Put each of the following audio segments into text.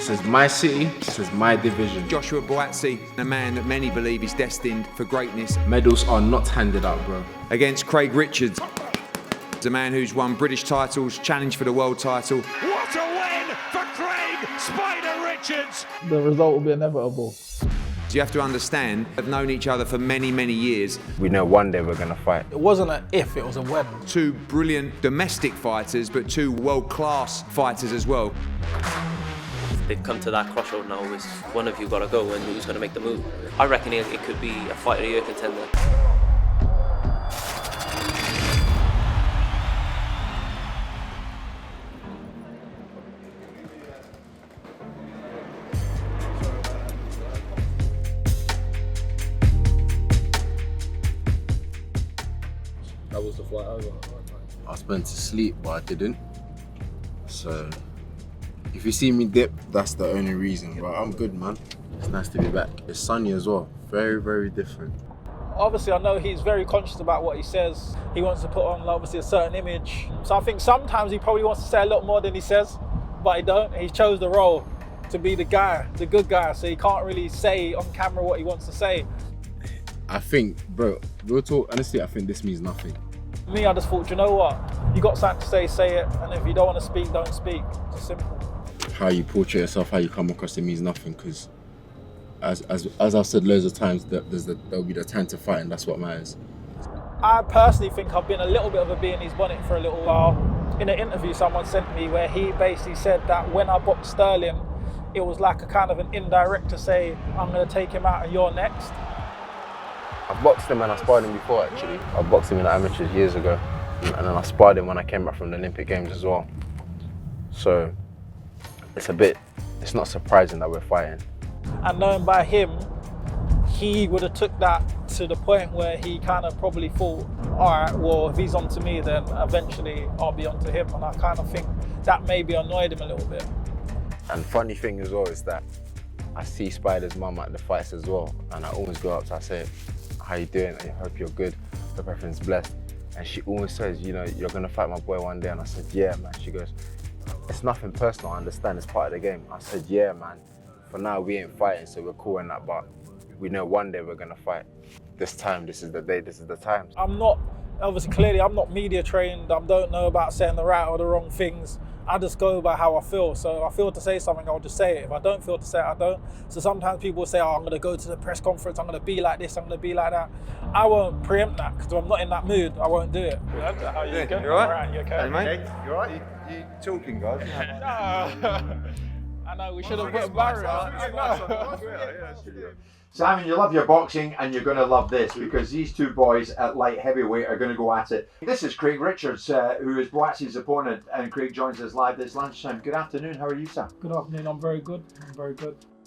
This is my city, this is my division. Joshua Buatsi, a man that many believe is destined for greatness. Medals are not handed out, bro. Against Craig Richards, a man who's won British titles, challenged for the world title. What a win for Craig Spider Richards! The result will be inevitable. You have to understand, they've known each other for many, many years. We know one day we're going to fight. It wasn't an if, it was a when. Two brilliant domestic fighters, but two world-class fighters as well. They've come to that crossroad now, it's one of you got to go and who's going to make the move. I reckon it could be a fight of the year contender. How was the flight over? I was meant to sleep, but I didn't. So, if you see me dip, that's the only reason. But I'm good, man. It's nice to be back. It's sunny as well. Very, very different. Obviously, I know he's very conscious about what he says. He wants to put on, obviously, a certain image. So I think sometimes he probably wants to say a lot more than he says, but he don't. He chose the role to be the guy, the good guy, so he can't really say on camera what he wants to say. I think, bro, real talk, honestly, I think this means nothing. Me, I just thought, you know what? You got something to say it. And if you don't want to speak, don't speak. It's simple. How you portray yourself, how you come across, it means nothing. Because, as I've said loads of times, there'll be the time to fight, and that's what matters. I personally think I've been a little bit of a bee in his bonnet for a little while. In an interview someone sent me where he basically said that when I boxed Sterling, it was like a kind of an indirect to say, I'm going to take him out and you're next. I've boxed him and I sparred him before, actually. I boxed him in the amateurs years ago. And then I sparred him when I came back from the Olympic Games as well. So it's not surprising that we're fighting. And knowing by him, he would have took that to the point where he kind of probably thought, all right, well, if he's on to me, then eventually I'll be on to him. And I kind of think that maybe annoyed him a little bit. And funny thing as well is that I see Spider's mum at the fights as well. And I always go up to her and say, how you doing? I hope you're good. Hope everything's blessed. And she always says, you know, you're gonna fight my boy one day. And I said, yeah, man. She goes, it's nothing personal. I understand it's part of the game. I said, yeah, man. For now, we ain't fighting, so we're cool in that. But we know one day we're gonna fight. This time, this is the day, this is the time. I'm not, obviously, clearly, I'm not media trained. I don't know about saying the right or the wrong things. I just go by how I feel. So if I feel to say something, I'll just say it. If I don't feel to say it, I don't. So sometimes people say, oh, I'm going to go to the press conference, I'm going to be like this, I'm going to be like that. I won't preempt that because I'm not in that mood. I won't do it. How you going? You all right? All right, you okay? Hey, mate. You alright? You talking, guys? I know, we should have put a barrier. Simon, you love your boxing and you're going to love this because these two boys at light heavyweight are going to go at it. This is Craig Richards, who is Buatsi's opponent, and Craig joins us live this lunchtime. Good afternoon, how are you, sir? Good afternoon, I'm very good.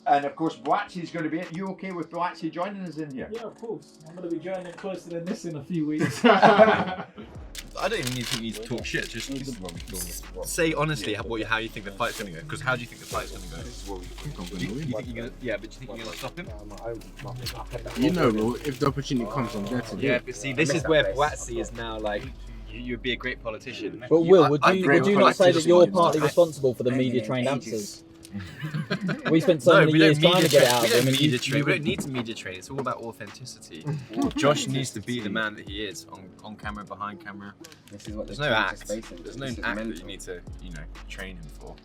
And of course, Buatsi's going to be in. You okay with Buatsi joining us in here? Yeah, of course. I'm going to be joining closer than this in a few weeks. I don't even think you need to talk shit. Just say honestly how you think the fight's going to go. Because how do you think the fight's going to go? Do you think you're going to? Yeah, but do you think you're going to stop him? You know, bro, if the opportunity comes, I'm there to do Yeah, it. but see, this is where Buatsi is now like. You'd be a great politician. But Will, would you not say that you're politician. partly responsible for the media-trained answers? We spent so many years trying to get it out of him. We don't need to media train. It's all about authenticity. Josh needs to be the man that he is on camera, behind camera. There's no act. There's no act that you need to, train him for.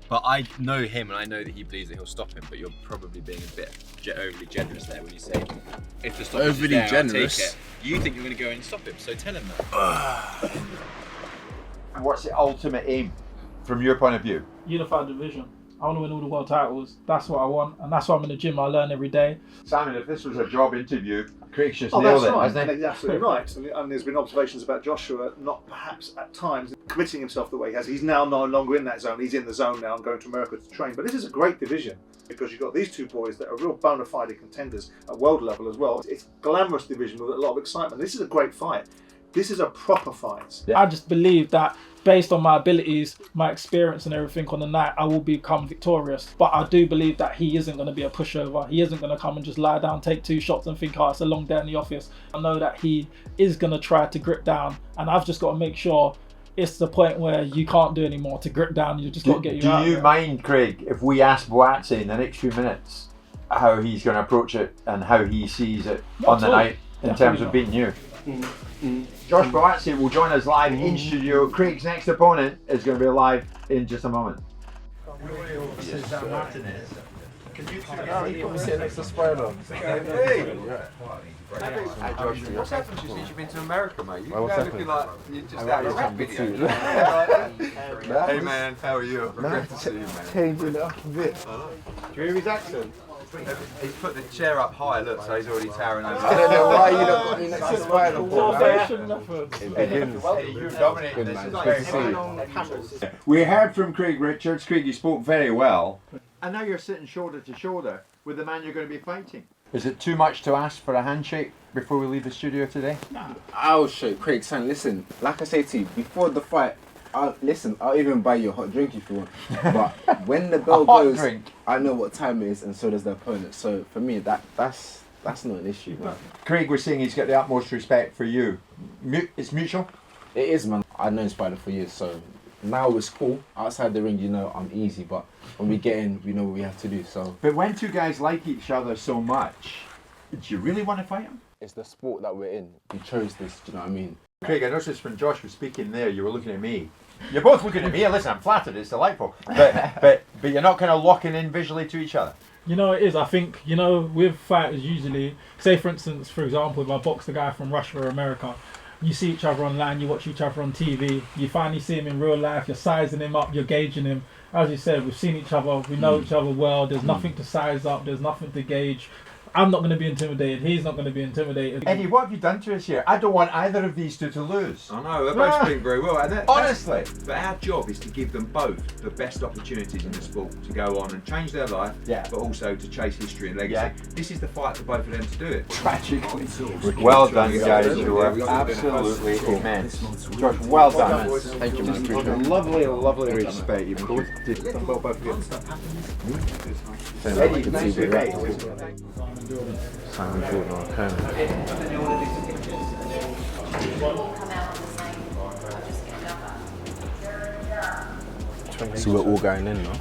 But I know him, and I know that he believes that he'll stop him. But you're probably being a bit overly generous there when you say, if the stop is there, I'll take it. You think you're going to go and stop him, so tell him that. What's the ultimate aim from your point of view? Unified division. I want to win all the world titles. That's what I want, and that's why I'm in the gym. I learn every day. Simon, if this was a job interview, Craig's just Oh, nailed that's it, right. hasn't he? That's absolutely right. And there's been observations about Joshua not perhaps at times committing himself the way he has. He's now no longer in that zone. He's in the zone now and going to America to train. But this is a great division because you've got these two boys that are real bona fide contenders at world level as well. It's a glamorous division with a lot of excitement. This is a great fight. This is a proper fight. I just believe that based on my abilities, my experience and everything on the night, I will become victorious. But I do believe that he isn't going to be a pushover. He isn't going to come and just lie down, take 2 shots and think, oh, it's a long day in the office. I know that he is going to try to grip down, and I've just got to make sure it's the point where you can't do anymore. To grip down, you just got to get you out. Do you mind, Craig, if we ask Buatsi in the next few minutes how he's going to approach it and how he sees it on the night in terms of beating you? Josh Buatsi will join us live in studio. Craig's next opponent is going to be live in just a moment. Can you put me sitting next to Spider? What's happened to you since you've been to America, mate? You What's looking happened? like you just had a rap video. Hey man, how are you? Great to see you, man. Changing it up a bit. Do you hear his accent? He's put the chair up high, look, so he's already towering over. I don't know why you don't got me next to Spider. You dominated this. We heard from Craig Richards. Craig, you spoke very well. And now you're sitting shoulder to shoulder with the man you're going to be fighting. Is it too much to ask for a handshake before we leave the studio today? I'll shake Craig, son. Listen, like I say to you, before the fight, I'll even buy you a hot drink if you want. But when the bell goes, I know what time it is, and so does the opponent. So for me, that's not an issue, man. Craig was saying he's got the utmost respect for you. It's mutual? It is, man. I've known Spider for years, so now it's cool. Outside the ring, you know, I'm easy, but when we get in, we know what we have to do. So. But when two guys like each other so much, do you really want to fight them? It's the sport that we're in. We chose this, do you know what I mean? Craig, I noticed when Josh was speaking there, you were looking at me. You're both looking at me. Listen, I'm flattered. It's delightful. But you're not kind of locking in visually to each other. You know, it is. I think, you know, with fighters usually, say for instance, for example, if I box a guy from Russia or America, you see each other online, you watch each other on TV, you finally see him in real life, you're sizing him up, you're gauging him. As you said, we've seen each other, we know each other well, there's nothing to size up, there's nothing to gauge. I'm not going to be intimidated, he's not going to be intimidated. Eddie, what have you done to us here? I don't want either of these two to lose. I know, they're both doing very well. Honestly. But our job is to give them both the best opportunities in the sport to go on and change their life, but also to chase history and legacy. Yeah. This is the fight for both of them to do it. Tragically. Well done, guys. You were absolutely immense. Josh, well done. Thank you, man. Appreciate it. Lovely respect. You both did well, both of you. Eddie, nice to meet you. Simon Jordan or Kermit. So we're all going in now.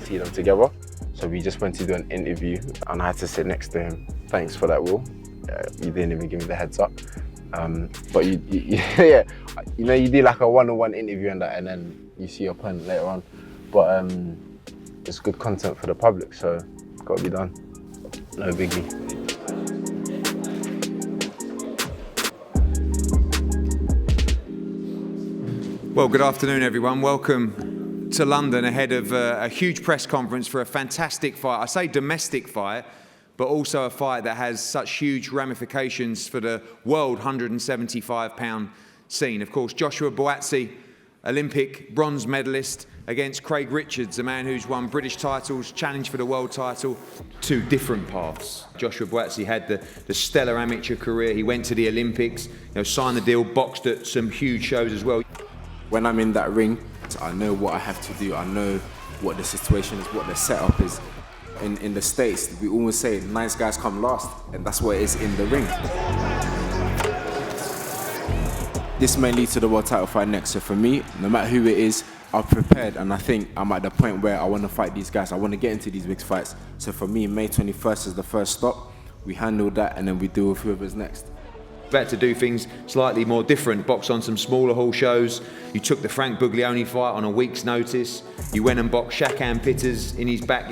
See them together. So we just went to do an interview and I had to sit next to him. Thanks for that, Will. You didn't even give me the heads up. But you yeah, you know, you do like a one-on-one interview and that, and then you see your opponent later on. But it's good content for the public, so it's got to be done. No biggie. Well, good afternoon, everyone. Welcome to London ahead of a huge press conference for a fantastic fight. I say domestic fight, but also a fight that has such huge ramifications for the world 175-pound scene. Of course, Joshua Buatsi, Olympic bronze medalist, against Craig Richards, a man who's won British titles, challenged for the world title. Two different paths. Joshua Buatsi had the stellar amateur career. He went to the Olympics, signed the deal, boxed at some huge shows as well. When I'm in that ring, I know what I have to do. I know what the situation is, what the setup is. In the States, we always say nice guys come last, and that's what it is in the ring. This may lead to the world title fight next, so for me, no matter who it is, I'm prepared, and I think I'm at the point where I want to fight these guys. I want to get into these big fights. So for me, May 21st is the first stop. We handle that, and then we deal with whoever's next. Had to do things slightly more different, box on some smaller hall shows. You took the Frank Buglioni fight on a week's notice. You went and boxed Shakan Pitters in his back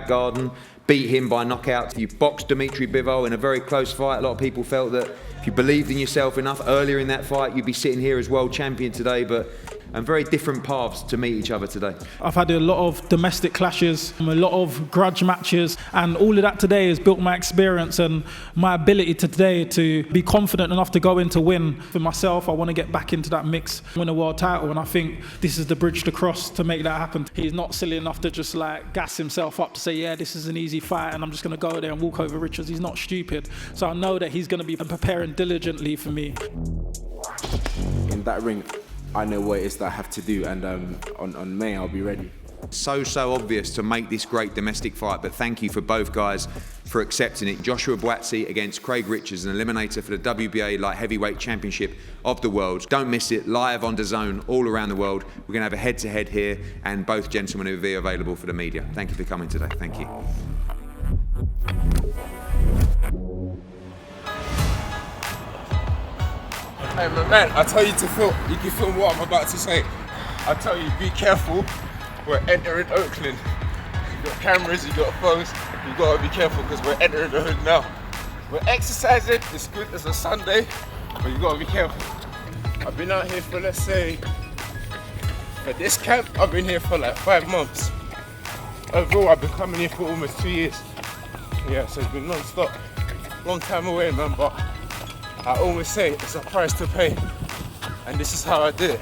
garden, beat him by knockout. You boxed Dimitri Bivol in a very close fight. A lot of people felt that if you believed in yourself enough earlier in that fight, you'd be sitting here as world champion today, but and very different paths to meet each other today. I've had a lot of domestic clashes, a lot of grudge matches, and all of that today has built my experience and my ability today to be confident enough to go in to win. For myself, I want to get back into that mix, win a world title, and I think this is the bridge to cross to make that happen. He's not silly enough to just like gas himself up to say, yeah, this is an easy fight and I'm just going to go there and walk over Richards. He's not stupid. So I know that he's going to be preparing diligently for me. In that ring, I know what it is that I have to do, and on May I'll be ready. So obvious to make this great domestic fight, but thank you for both guys for accepting it. Joshua Buatsi against Craig Richards, an eliminator for the WBA Light Heavyweight Championship of the world. Don't miss it, live on Dazn all around the world. We're going to have a head-to-head here, and both gentlemen will be available for the media. Thank you for coming today. Thank you. Hey, my man, I tell you to film. You can film what I'm about to say. I tell you, be careful. We're entering Oakland. You got cameras, you got phones. You gotta be careful because we're entering the hood now. We're exercising. It's good. It's a Sunday, but you gotta be careful. I've been out here for, let's say, for this camp, I've been here for like 5 months. Overall, I've been coming here for almost 2 years. Yeah, so it's been non-stop. Long time away, man, but I always say it's a price to pay, and this is how I did it.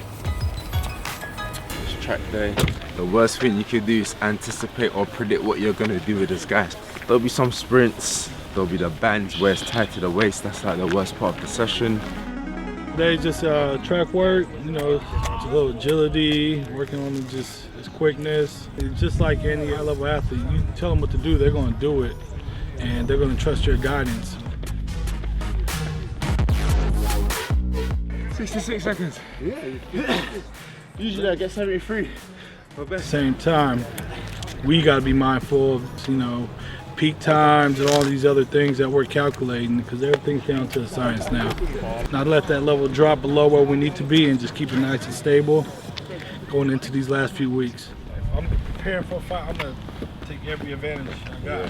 This track day, the worst thing you could do is anticipate or predict what you're gonna do with this guy. There'll be some sprints, there'll be the bands where it's tight to the waist. That's like the worst part of the session. They just track work, you know, just a little agility, working on just his quickness. It's just like any high-level athlete. You tell them what to do, they're going to do it, and they're going to trust your guidance. 66 seconds. Yeah. Usually I get 73. At the same time, we got to be mindful of, you know, peak times and all these other things that we're calculating, because everything's down to the science now. Not let that level drop below where we need to be and just keep it nice and stable going into these last few weeks. I'm preparing for a fight. I'm going to take every advantage I got.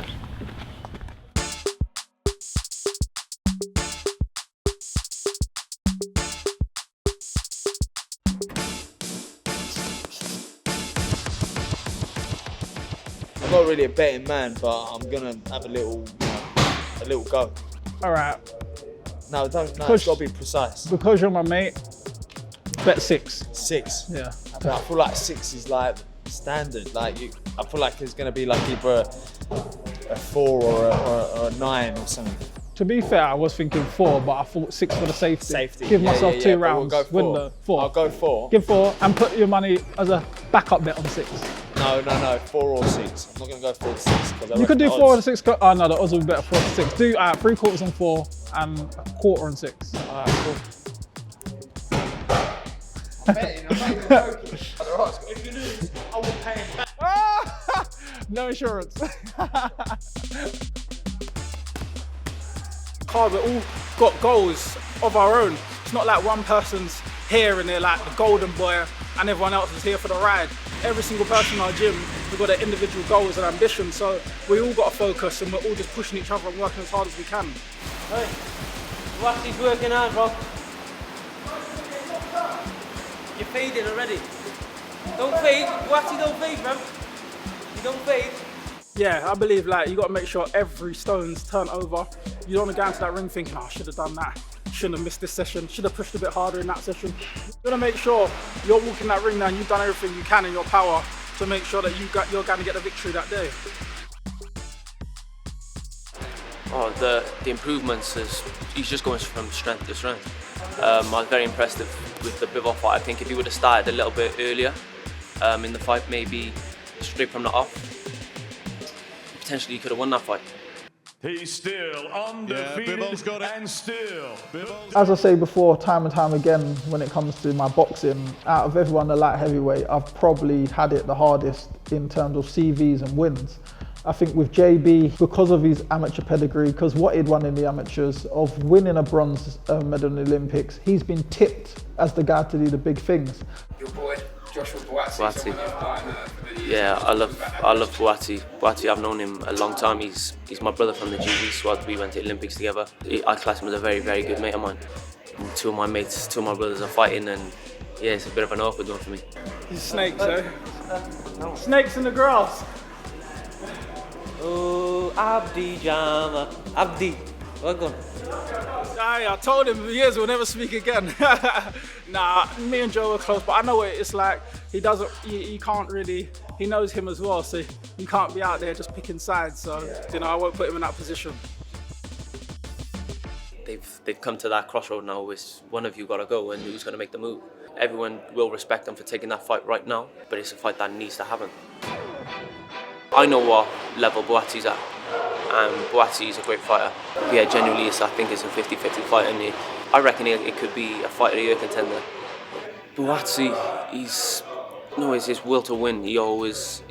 I'm not really a betting man, but I'm gonna have a little go. All right. No, don't. No, it's got to be precise. Because you're my mate, bet 6. 6. Yeah. But I feel like 6 is like standard. Like I feel like it's gonna be like either a 4 or a 9 or something. To be fair, I was thinking 4, but I thought 6 for the safety. Safety. Give myself 2 We'll rounds. go 4. Win the 4. I'll go 4. Give 4 and put your money as a backup bet on 6. No, 4 or 6. I'm not gonna go 4 to 6. You could do 4 or 6. Oh no, the odds would be better 4 to 6. Do 3 quarters on 4 and a quarter on 6. Alright, cool. I'm betting joking. If you lose, I will pay him back. No insurance. We've all got goals of our own. It's not like one person's here and they're like the golden boy and everyone else is here for the ride. Every single person in our gym, we've got their individual goals and ambitions, so we all got to focus and we're all just pushing each other and working as hard as we can. Hey, Buatsi's working hard, bro. You're fading already. Don't fade, Buatsi, don't fade, man. You don't fade. Yeah, I believe like you got to make sure every stone's turned over. You don't want to go into that ring thinking, oh, I should have done that. Shouldn't have missed this session. Should have pushed a bit harder in that session. You want to make sure you're walking that ring now and you've done everything you can in your power to make sure that you're going to get the victory that day. Oh, the improvements he's just going from strength to strength. I was very impressed with the Bivol fight. I think if he would have started a little bit earlier in the fight, maybe straight from the off, potentially he could have won that fight. He's still undefeated and still. As I say before, time and time again, when it comes to my boxing, out of everyone in the light heavyweight, I've probably had it the hardest in terms of CVs and wins. I think with JB, because of his amateur pedigree, because what he'd won in the amateurs, of winning a bronze medal in the Olympics, he's been tipped as the guy to do the big things. Your boy, Joshua Buatsi. Yeah, I love Buatsi. Buatsi, I've known him a long time. He's my brother from the GB squad. We went to the Olympics together. I class him as a very, very good mate of mine. And 2 of my mates, 2 of my brothers are fighting, and yeah, it's a bit of an awkward one for me. These snakes, eh? Snakes in the grass. Oh, Abdi Jama. Abdi, welcome. I told him years we'll never speak again. Nah, me and Joe are close, but I know what it's like. He can't really, he knows him as well, so you can't be out there just picking sides, so, you know, I won't put him in that position. They've come to that crossroad now. It's one of you got to go, and who's going to make the move? Everyone will respect them for taking that fight right now, but it's a fight that needs to happen. I know what level Buatsi's at, and Buatsi is a great fighter. Yeah, genuinely, I think it's a 50-50 fight, and I reckon it could be a fight of the year contender. Buatsi, it's his will to win. He always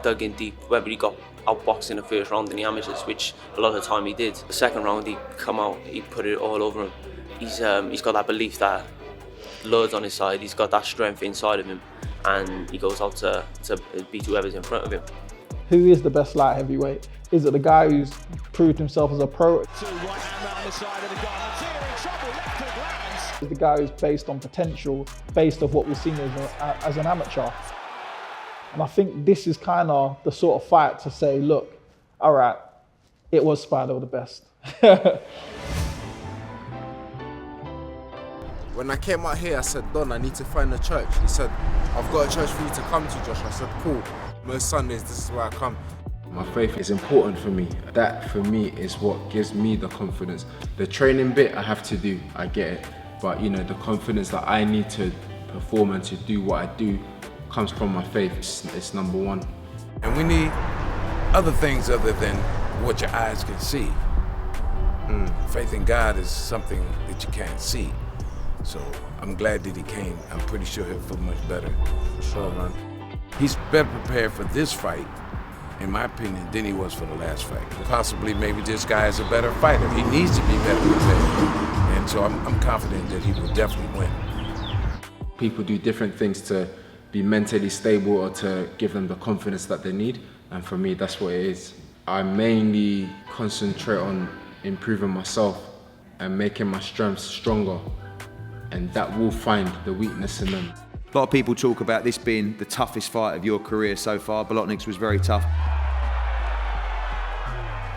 dug in deep, whether he got outboxed in the first round in the amateurs, which a lot of the time he did. The second round, he come out, he put it all over him. He's got that belief that loads on his side. He's got that strength inside of him, and he goes out to beat whoever's in front of him. Who is the best light heavyweight? Is it the guy who's proved himself as a pro? Is the guy who's based on potential, based off what we've seen as an amateur? And I think this is kind of the sort of fight to say, look, all right, it was Spider the best. When I came out here, I said, Don, I need to find a church. He said, I've got a church for you to come to, Josh. I said, cool. Most Sundays, this is where I come. My faith is important for me. That, for me, is what gives me the confidence. The training bit I have to do, I get it. But, you know, the confidence that I need to perform and to do what I do comes from my faith. It's number one. And we need other things other than what your eyes can see. Faith in God is something that you can't see. So I'm glad that he came. I'm pretty sure he'll feel much better. For sure, man. He's better prepared for this fight, in my opinion, than he was for the last fight. Possibly, maybe this guy is a better fighter. He needs to be better prepared. And so I'm confident that he will definitely win. People do different things to be mentally stable or to give them the confidence that they need. And for me, that's what it is. I mainly concentrate on improving myself and making my strengths stronger. And that will find the weakness in them. A lot of people talk about this being the toughest fight of your career so far. Bolotnik's was very tough.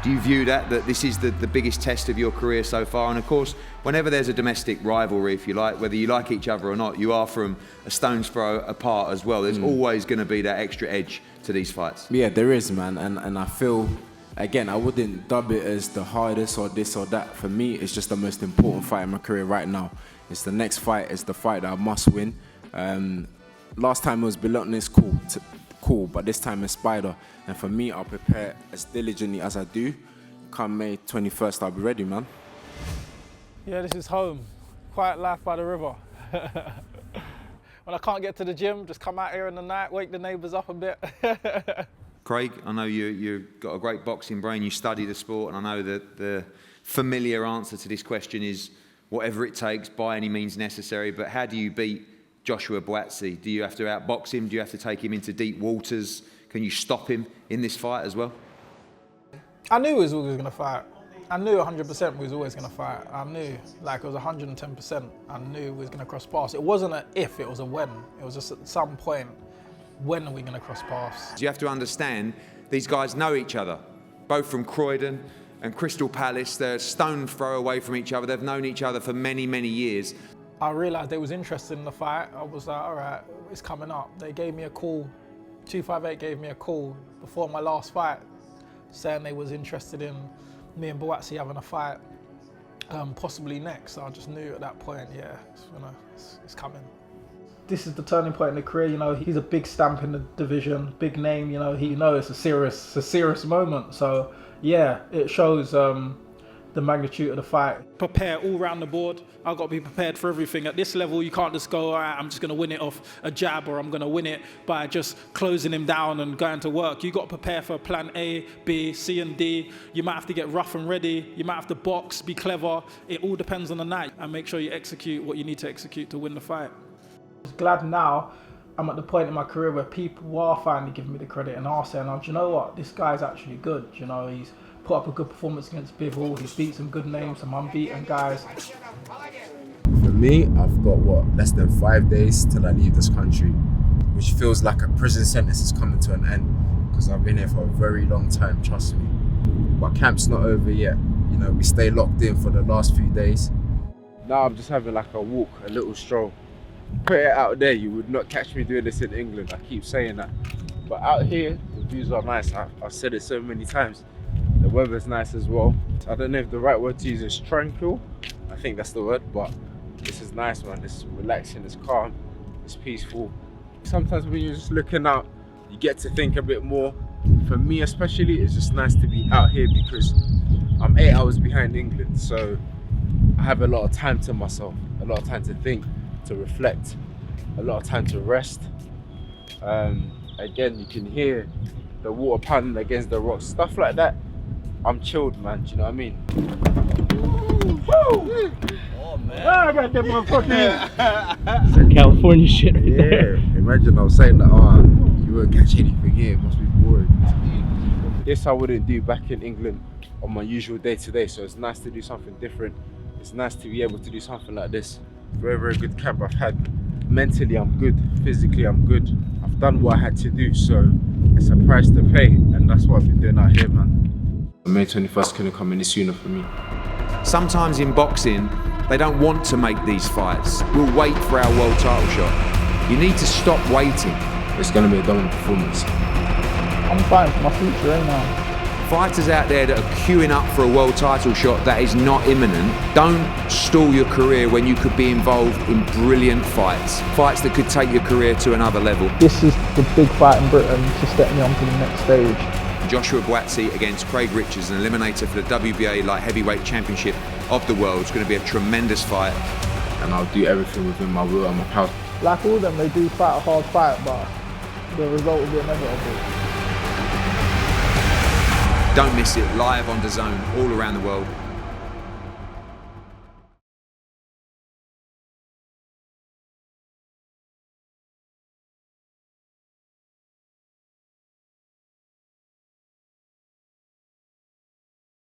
Do you view that this is the biggest test of your career so far? And of course, whenever there's a domestic rivalry, if you like, whether you like each other or not, you are from a stone's throw apart as well. There's always going to be that extra edge to these fights. Yeah, there is, man. And I feel, again, I wouldn't dub it as the hardest or this or that. For me, it's just the most important fight in my career right now. It's the next fight. It's the fight that I must win. Last time it was Bolotnik's cool, but this time it's Spider. And for me, I'll prepare as diligently as I do. Come May 21st, I'll be ready, man. Yeah, this is home. Quiet life by the river. When I can't get to the gym, just come out here in the night, wake the neighbours up a bit. Craig, I know you've got a great boxing brain, you study the sport, and I know that the familiar answer to this question is whatever it takes, by any means necessary, but how do you beat Joshua Buatsi? Do you have to outbox him? Do you have to take him into deep waters? Can you stop him in this fight as well? I knew he was always going to fight. I knew 100% we was always going to fight. I knew, like it was 110%. I knew we was going to cross paths. It wasn't an if, it was a when. It was just at some point, when are we going to cross paths? You have to understand, these guys know each other, both from Croydon and Crystal Palace. They're a stone throw away from each other. They've known each other for many, many years. I realised they was interested in the fight. I was like, all right, it's coming up. They gave me a call, 258 gave me a call before my last fight, saying they was interested in me and Buatsi having a fight, possibly next. So I just knew at that point, yeah, it's coming. This is the turning point in the career, you know, he's a big stamp in the division, big name, you know, it's a serious moment. So yeah, it shows the magnitude of the fight. Prepare all round the board. I've got to be prepared for everything. At this level, you can't just go, all right, I'm just going to win it off a jab, or I'm going to win it by just closing him down and going to work. You've got to prepare for plan A, B, C, and D. You might have to get rough and ready. You might have to box, be clever. It all depends on the night, and make sure you execute what you need to execute to win the fight. I'm glad now I'm at the point in my career where people are finally giving me the credit and are saying, oh, do you know what, this guy's actually good. You know, he's put up a good performance against Bivol, he's beat some good names, some unbeaten guys. For me, I've got, less than 5 days till I leave this country, which feels like a prison sentence is coming to an end, because I've been here for a very long time, trust me. But camp's not over yet. You know, we stay locked in for the last few days. Now I'm just having like a walk, a little stroll. Put it out there, you would not catch me doing this in England, I keep saying that. But out here, the views are nice. I've said it so many times. The weather's nice as well. I don't know if the right word to use is tranquil. I think that's the word, but this is nice, man. It's relaxing, it's calm, it's peaceful. Sometimes when you're just looking out, you get to think a bit more. For me especially, it's just nice to be out here because I'm 8 hours behind England, so I have a lot of time to myself, a lot of time to think, to reflect, a lot of time to rest. Again, you can hear the water pounding against the rocks, stuff like that. I'm chilled, man, do you know what I mean? Woo! Oh man. I got that motherfucker. Some California shit right there. Imagine I was saying that, oh, you won't catch anything here, it must be boring. This I wouldn't do back in England on my usual day-to-day, so it's nice to do something different. It's nice to be able to do something like this. Very, very good camp I've had. Mentally, I'm good. Physically, I'm good. I've done what I had to do, so it's a price to pay, and that's what I've been doing out here, man. May 21st couldn't come any sooner for me. Sometimes in boxing, they don't want to make these fights. We'll wait for our world title shot. You need to stop waiting. It's going to be a dominant performance. I'm fighting for my future right now. Fighters out there that are queuing up for a world title shot that is not imminent, don't stall your career when you could be involved in brilliant fights. Fights that could take your career to another level. This is the big fight in Britain to step me on to the next stage. Joshua Buatsi against Craig Richards, an eliminator for the WBA light heavyweight championship of the world. It's going to be a tremendous fight. And I'll do everything within my will and my power. Like all of them, they do fight a hard fight, but the result will be inevitable. Don't miss it, live on Dazn all around the world.